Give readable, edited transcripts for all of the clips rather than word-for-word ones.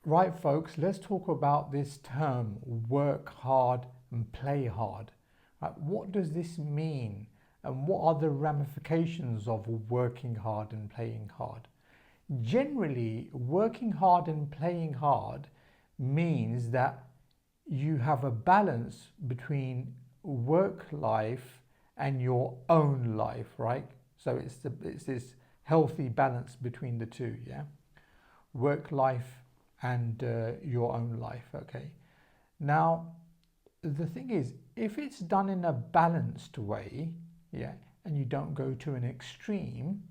Right, folks, let's talk about this term, work hard and play hard. Right, what does this mean? And what are the ramifications of working hard and playing hard? Generally, working hard and playing hard means that you have a balance between work life and your own life, right? So it's this healthy balance between the two, yeah? Work life and your own life, okay? Now, the thing is, if it's done in a balanced way, yeah, and you don't go to an extreme,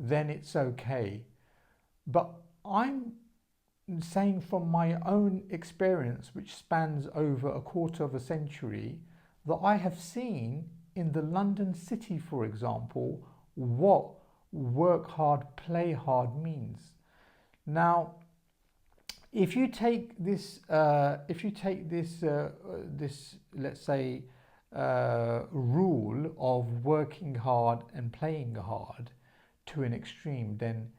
then it's okay. But I'm saying from my own experience, which spans over a quarter of a century, that I have seen in the London city, for example, what work hard, play hard means. Now, if you take this, let's say, rule of working hard and playing hard to an extreme, then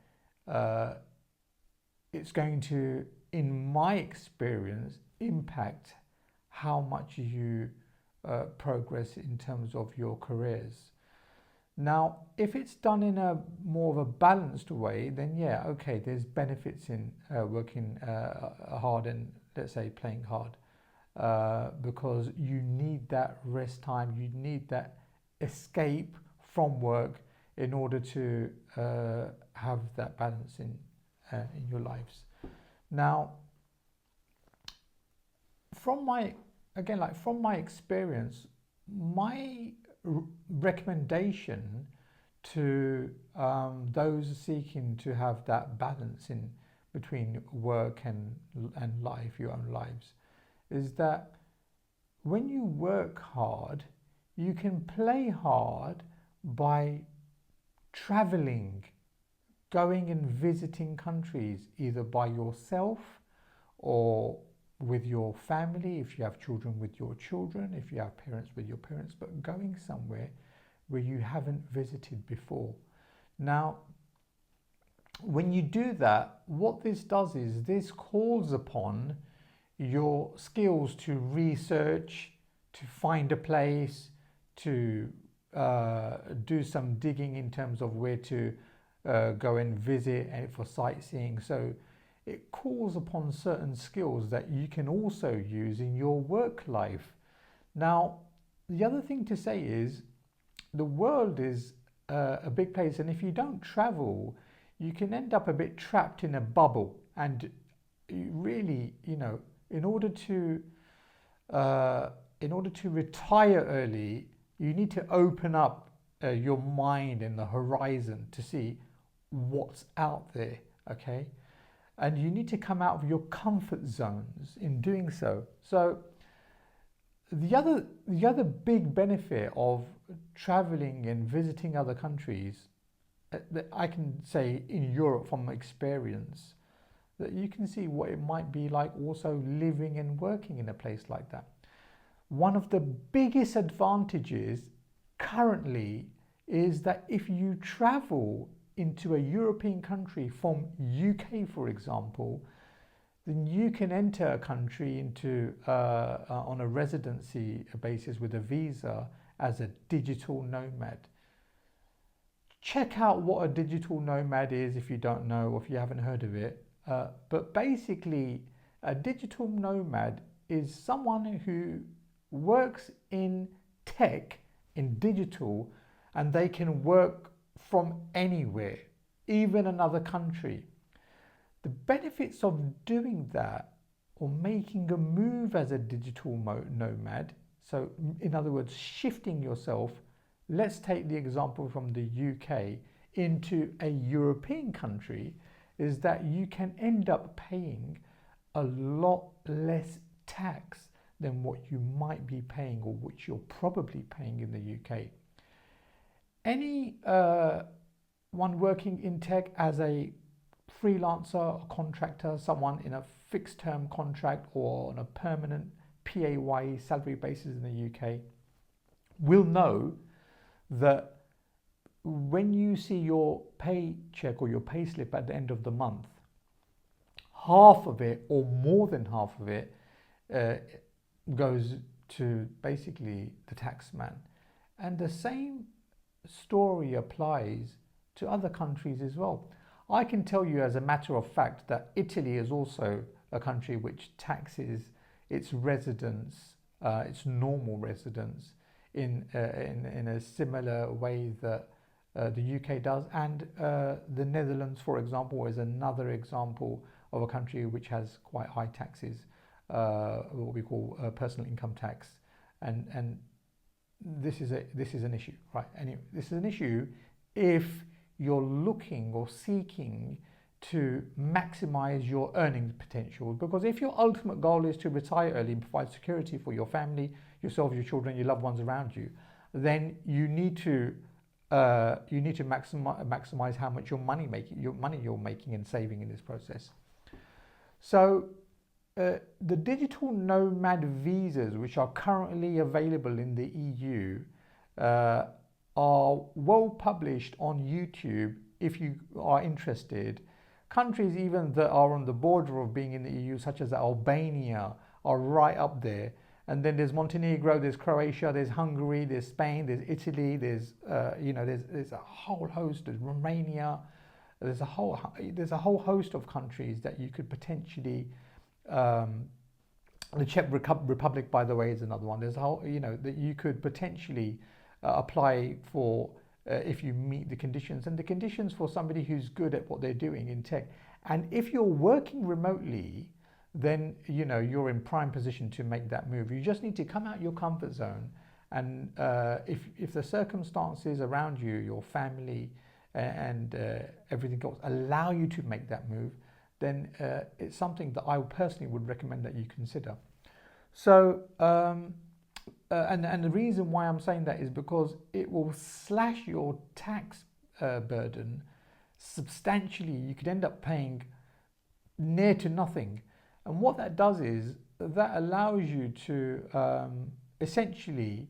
it's going to, in my experience, impact how much you progress in terms of your careers. Now, if it's done in a more of a balanced way, then yeah, okay, there's benefits in working hard and, let's say, playing hard, because you need that rest time, you need that escape from work in order to have that balance in your lives. Now, from my experience, my recommendation to those seeking to have that balance in between work and life, your own lives, is that when you work hard, you can play hard by traveling, going and visiting countries, either by yourself or with your family, if you have children with your children, if you have parents with your parents, but going somewhere where you haven't visited before. Now, when you do that, what this does is this calls upon your skills to research, to find a place, to do some digging in terms of where to go and visit and for sightseeing. So it calls upon certain skills that you can also use in your work life. Now, the other thing to say is the world is a big place, and if you don't travel, you can end up a bit trapped in a bubble. And you really, in order to retire early, you need to open up your mind and the horizon to see what's out there, okay? And you need to come out of your comfort zones in doing so. So the other big benefit of traveling and visiting other countries, that I can say in Europe from experience, that you can see what it might be like also living and working in a place like that. One of the biggest advantages currently is that if you travel into a European country from UK, for example, then you can enter a country into on a residency basis with a visa as a digital nomad. Check out what a digital nomad is if you don't know or if you haven't heard of it. But basically, a digital nomad is someone who works in tech, in digital, and they can work from anywhere, even another country. The benefits of doing that or making a move as a digital nomad, so in other words, shifting yourself, let's take the example from the UK into a European country, is that you can end up paying a lot less tax than what you might be paying or which you're probably paying in the UK. Any one working in tech as a freelancer, a contractor, someone in a fixed term contract or on a permanent PAYE salary basis in the UK will know that when you see your paycheck or your pay slip at the end of the month, half of it or more than half of it goes to basically the tax man. And the same story applies to other countries as well. I can tell you as a matter of fact that Italy is also a country which taxes its residents, its normal residents, in a similar way that the UK does, and the Netherlands, for example, is another example of a country which has quite high taxes, what we call personal income tax, and this is an issue, right? Anyway, this is an issue if you're looking or seeking to maximize your earning potential, because if your ultimate goal is to retire early and provide security for your family, yourself, your children, your loved ones around you, then you need to maximize how much your money you're making and saving in this process. So the digital nomad visas, which are currently available in the EU, are well published on YouTube if you are interested. Countries even that are on the border of being in the EU, such as Albania, are right up there. And then there's Montenegro, there's Croatia, there's Hungary, there's Spain, there's Italy, there's there's a whole host, there's Romania, there's a whole host of countries that you could potentially. The Czech Republic, by the way, is another one. There's a whole, that you could potentially apply for if you meet the conditions, and the conditions for somebody who's good at what they're doing in tech. And if you're working remotely, then you're in prime position to make that move. You just need to come out your comfort zone, and if the circumstances around you, your family, and everything else allow you to make that move, then it's something that I personally would recommend that you consider. So, and the reason why I'm saying that is because it will slash your tax burden substantially. You could end up paying near to nothing. And what that does is that allows you to essentially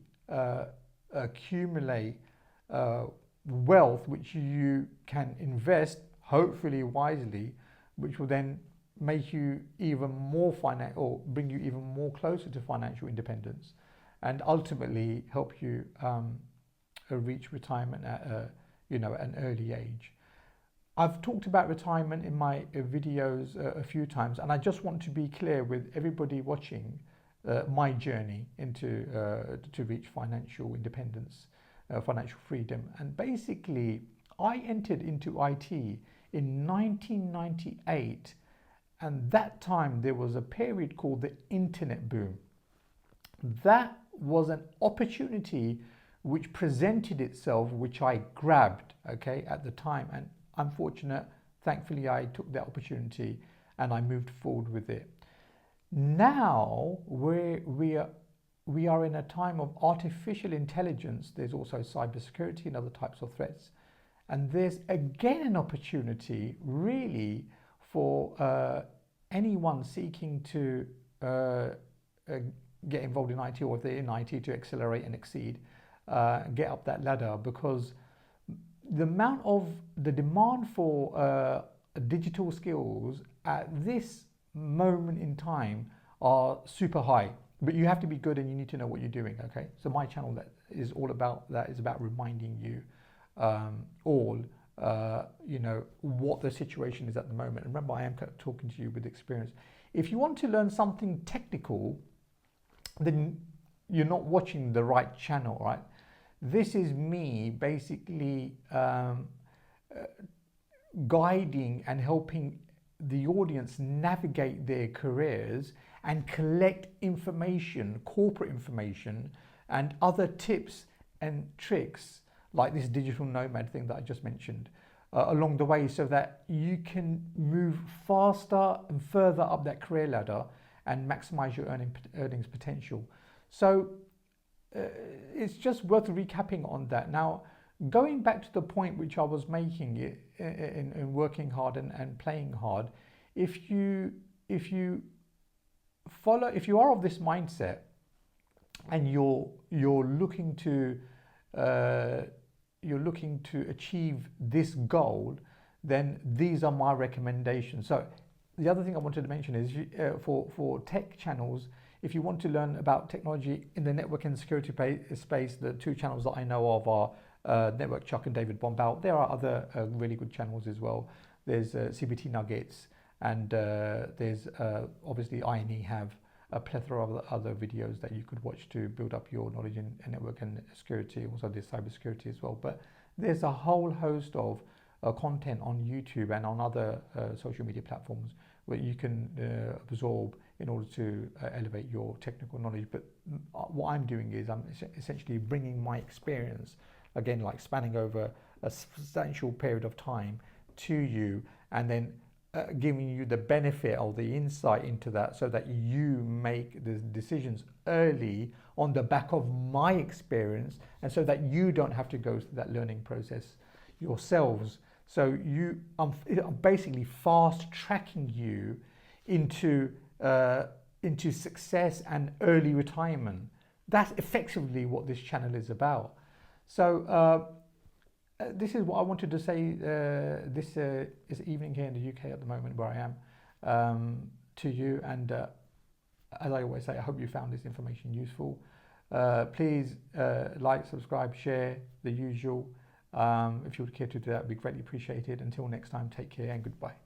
accumulate wealth, which you can invest, hopefully wisely, which will then make you even more or bring you even more closer to financial independence, and ultimately help you reach retirement at an early age. I've talked about retirement in my videos a few times, and I just want to be clear with everybody watching my journey into to reach financial independence, financial freedom. And basically, I entered into IT in 1998, and that time there was a period called the internet boom. That was an opportunity which presented itself, which I grabbed, at the time, and thankfully I took that opportunity and I moved forward with it. Now we are in a time of artificial intelligence. There's also cybersecurity and other types of threats, and there's again an opportunity really for anyone seeking to get involved in IT, or if they're in IT, to accelerate and exceed, get up that ladder, because the demand for digital skills at this moment in time are super high, but you have to be good and you need to know what you're doing. So my channel that is all about that is about reminding you what the situation is at the moment. And remember, I am talking to you with experience. If you want to learn something technical, then you're not watching the right channel, right? This is me basically guiding and helping the audience navigate their careers and collect information, corporate information, and other tips and tricks like this digital nomad thing that I just mentioned along the way, so that you can move faster and further up that career ladder and maximize your earnings potential. So it's just worth recapping on that. Now, going back to the point which I was making in working hard and playing hard, if you are of this mindset and you're looking to achieve this goal, then these are my recommendations. So the other thing I wanted to mention is for tech channels, if you want to learn about technology in the network and security space, the two channels that I know of are Network Chuck and David Bombal. There are other really good channels as well. There's CBT Nuggets, and there's obviously INE have a plethora of other videos that you could watch to build up your knowledge in network and security. Also there's cybersecurity as well, but there's a whole host of content on YouTube and on other social media platforms where you can absorb in order to elevate your technical knowledge. But what I'm doing is I'm essentially bringing my experience, again, like spanning over a substantial period of time, to you, and then giving you the benefit or the insight into that, so that you make the decisions early on the back of my experience, and so that you don't have to go through that learning process yourselves. So I'm basically fast tracking you into success and early retirement. That's effectively what this channel is about. So this is what I wanted to say this evening here in the UK at the moment where I am, to you. And as I always say, I hope you found this information useful. Please like, subscribe, share, the usual. If you would care to do that, it'd be greatly appreciated. Until next time, take care and goodbye.